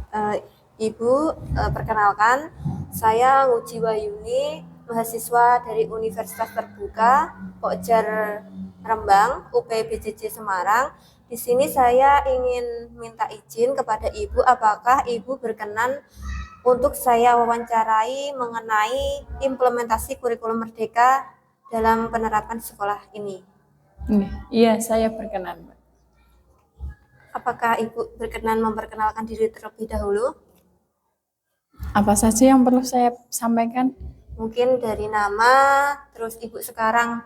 Eh, Ibu, perkenalkan, saya Nguji Wayuni, mahasiswa dari Universitas Terbuka Pokjar Rembang, UPBJJ Semarang. Di sini saya ingin minta izin kepada Ibu, apakah Ibu berkenan untuk saya wawancarai mengenai implementasi kurikulum Merdeka dalam penerapan sekolah ini. Iya, saya berkenan, Mbak. Apakah Ibu berkenan memperkenalkan diri terlebih dahulu? Apa saja yang perlu saya sampaikan? Mungkin dari nama, terus Ibu sekarang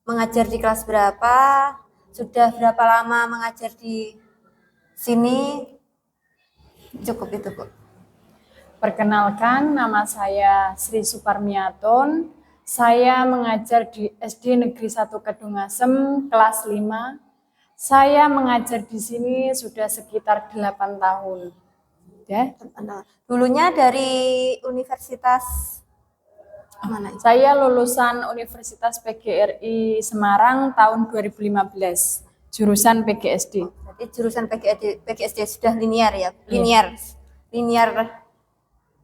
mengajar di kelas berapa, sudah berapa lama mengajar di sini, cukup itu Bu. Perkenalkan, nama saya Sri Suparmiatun. Saya mengajar di SD Negeri 1 Kedungasem, kelas 5. Saya mengajar di sini sudah sekitar 8 tahun. Ya. Dulunya dari Universitas mana? Saya lulusan Universitas PGRI Semarang tahun 2015, jurusan PGSD. Berarti jurusan PGSD sudah linear ya? Iya.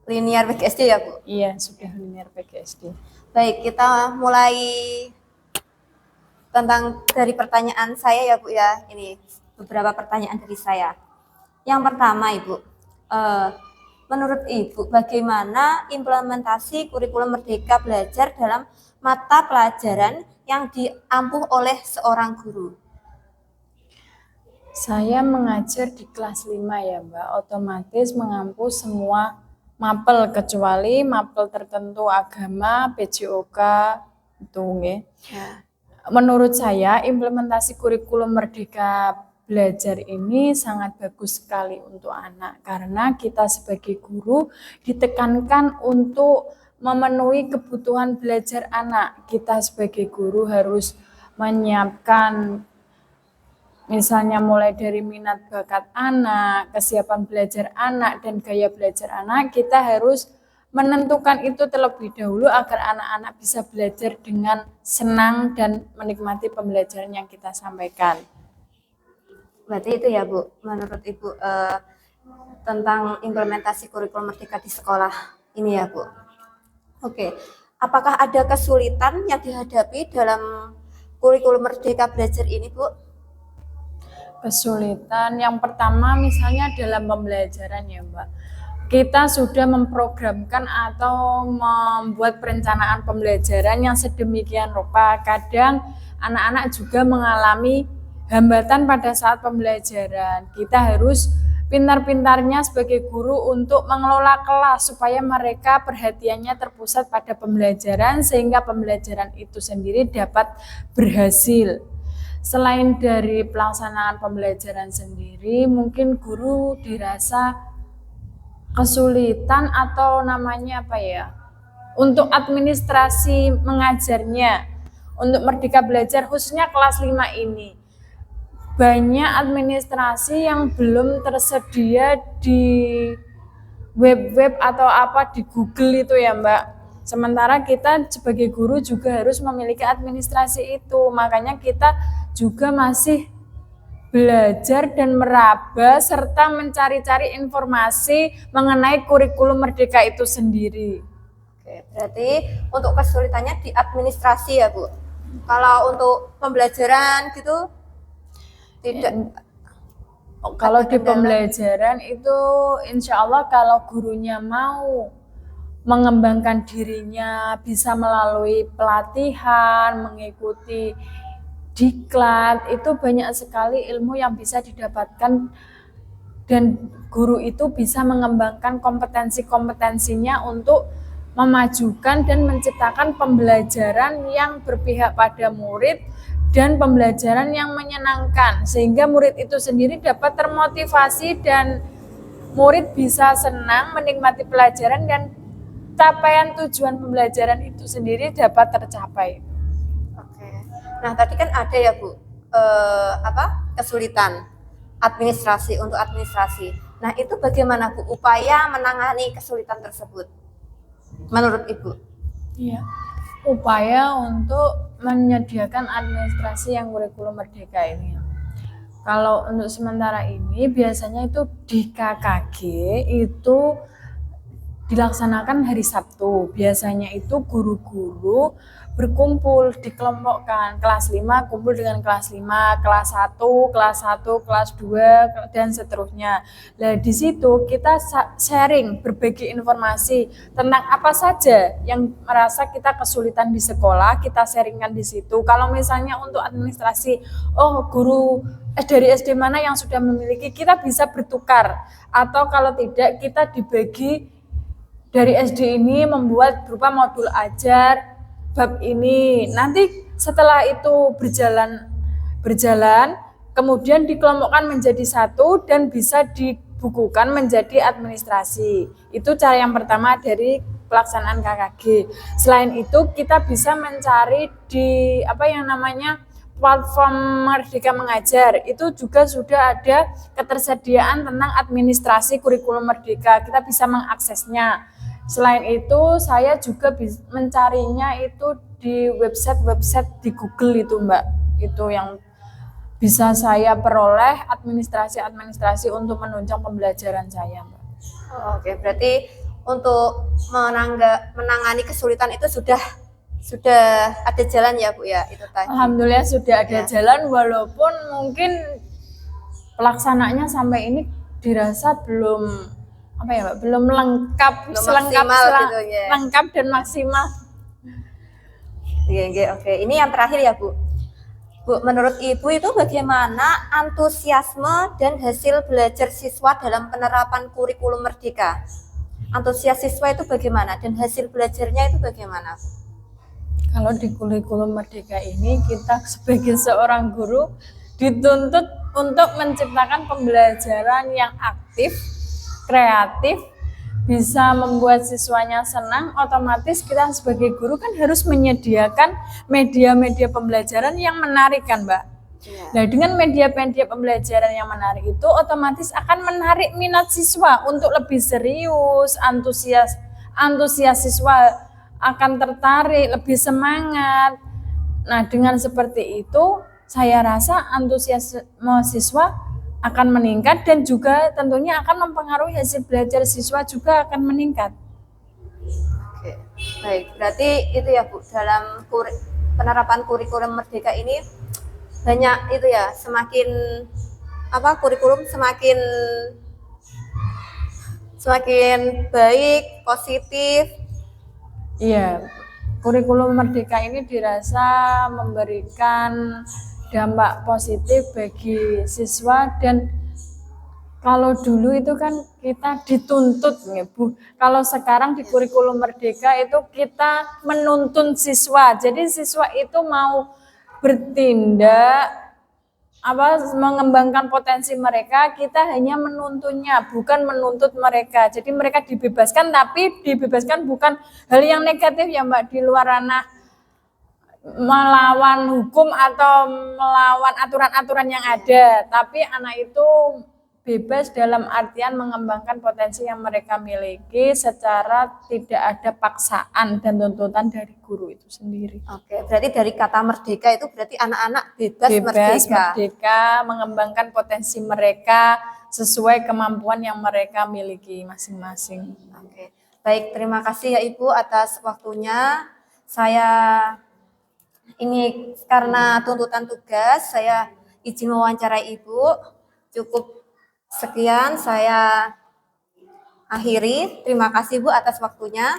Linear PGSD ya Bu? Iya, sudah linear PGSD. Baik, kita mulai tentang dari pertanyaan saya ya Bu ya. Ini beberapa pertanyaan dari saya. Yang pertama Ibu, menurut Ibu bagaimana implementasi kurikulum Merdeka Belajar dalam mata pelajaran yang diampuh oleh seorang guru? Saya mengajar di kelas 5 ya Mbak, otomatis mengampu semua mapel kecuali mapel tertentu agama, PJOK, itu nggih. Ya. Menurut saya implementasi kurikulum Merdeka Belajar ini sangat bagus sekali untuk anak karena kita sebagai guru ditekankan untuk memenuhi kebutuhan belajar anak. Kita sebagai guru harus menyiapkan misalnya mulai dari minat bakat anak, kesiapan belajar anak, dan gaya belajar anak, kita harus menentukan itu terlebih dahulu agar anak-anak bisa belajar dengan senang dan menikmati pembelajaran yang kita sampaikan. Berarti itu ya Bu, menurut Ibu tentang implementasi kurikulum Merdeka di sekolah ini ya Bu. Oke, apakah ada kesulitan yang dihadapi dalam kurikulum Merdeka Belajar ini Bu? Kesulitan yang pertama misalnya dalam pembelajaran ya Mbak. Kita sudah memprogramkan atau membuat perencanaan pembelajaran yang sedemikian rupa. Kadang anak-anak juga mengalami hambatan pada saat pembelajaran. Kita harus pintar-pintarnya sebagai guru untuk mengelola kelas supaya mereka perhatiannya terpusat pada pembelajaran sehingga pembelajaran itu sendiri dapat berhasil. Selain dari pelaksanaan pembelajaran sendiri, mungkin guru dirasa kesulitan atau namanya apa ya, untuk administrasi mengajarnya. Untuk Merdeka Belajar khususnya kelas 5 ini banyak administrasi yang belum tersedia di web-web atau apa di Google itu ya Mbak. Sementara kita sebagai guru juga harus memiliki administrasi itu. Makanya kita juga masih belajar dan meraba serta mencari-cari informasi mengenai kurikulum Merdeka itu sendiri. Oke, berarti untuk kesulitannya di administrasi ya Bu. Kalau untuk pembelajaran gitu tidak. Kalau di pembelajaran itu insya Allah kalau gurunya mau mengembangkan dirinya, bisa melalui pelatihan, mengikuti diklat, itu banyak sekali ilmu yang bisa didapatkan dan guru itu bisa mengembangkan kompetensi-kompetensinya untuk memajukan dan menciptakan pembelajaran yang berpihak pada murid dan pembelajaran yang menyenangkan sehingga murid itu sendiri dapat termotivasi dan murid bisa senang menikmati pelajaran dan capaian tujuan pembelajaran itu sendiri dapat tercapai. Oke. Nah tadi kan ada ya Bu kesulitan untuk administrasi. Nah itu bagaimana Bu upaya menangani kesulitan tersebut menurut Ibu? Iya. Upaya untuk menyediakan administrasi yang kurikulum Merdeka ini. Kalau untuk sementara ini biasanya itu di KKG itu dilaksanakan hari Sabtu. Biasanya itu guru-guru berkumpul, dikelompokkan. Kelas 5 kumpul dengan kelas 5, kelas 1, kelas 2, dan seterusnya. Nah, di situ kita sharing, berbagi informasi tentang apa saja yang merasa kita kesulitan di sekolah, kita sharingkan di situ. Kalau misalnya untuk administrasi, guru dari SD mana yang sudah memiliki, kita bisa bertukar. Atau kalau tidak, kita dibagi dari SD ini membuat berupa modul ajar bab ini. Nanti setelah itu berjalan kemudian dikelompokkan menjadi satu dan bisa dibukukan menjadi administrasi. Itu cara yang pertama dari pelaksanaan KKG. Selain itu kita bisa mencari di platform Merdeka Mengajar. Itu juga sudah ada ketersediaan tentang administrasi kurikulum Merdeka. Kita bisa mengaksesnya. Selain itu, saya juga mencarinya itu di website di Google itu, Mbak. Itu yang bisa saya peroleh administrasi untuk menunjang pembelajaran saya, Mbak. Oke, berarti untuk menangani kesulitan itu sudah ada jalan ya Bu ya, itu tadi. Alhamdulillah sudah ada jalan, walaupun mungkin pelaksanaannya sampai ini dirasa belum lengkap, lengkap dan maksimal. Oke. Ini yang terakhir ya Bu. Bu, menurut Ibu itu bagaimana antusiasme dan hasil belajar siswa dalam penerapan kurikulum Merdeka? Antusias siswa itu bagaimana dan hasil belajarnya itu bagaimana? Kalau di kurikulum Merdeka ini kita sebagai seorang guru dituntut untuk menciptakan pembelajaran yang aktif, kreatif, bisa membuat siswanya senang. Otomatis kita sebagai guru kan harus menyediakan media-media pembelajaran yang menarik kan, Mbak. Nah, dengan media-media pembelajaran yang menarik itu otomatis akan menarik minat siswa untuk lebih serius, antusias siswa akan tertarik, lebih semangat. Nah, dengan seperti itu saya rasa antusiasme siswa akan meningkat dan juga tentunya akan mempengaruhi hasil belajar siswa juga akan meningkat. Oke, baik. Berarti itu ya Bu, dalam penerapan kurikulum Merdeka ini banyak itu ya, semakin kurikulum semakin baik, positif. Iya, kurikulum Merdeka ini dirasa memberikan dampak positif bagi siswa. Dan kalau dulu itu kan kita dituntut ya Bu. Kalau sekarang di kurikulum Merdeka itu kita menuntun siswa. Jadi siswa itu mau bertindak mengembangkan potensi mereka, kita hanya menuntunnya, bukan menuntut mereka. Jadi mereka dibebaskan, tapi dibebaskan bukan hal yang negatif ya Mbak, di luar ranah melawan hukum atau melawan aturan-aturan yang ada, tapi anak itu bebas dalam artian mengembangkan potensi yang mereka miliki secara tidak ada paksaan dan tuntutan dari guru itu sendiri. Oke, berarti dari kata merdeka itu berarti anak-anak bebas merdeka, mengembangkan potensi mereka sesuai kemampuan yang mereka miliki masing-masing. Oke, baik, terima kasih ya Ibu atas waktunya. Saya ini karena tuntutan tugas, saya izin mewawancarai Ibu. Cukup sekian, saya akhiri. Terima kasih Bu atas waktunya.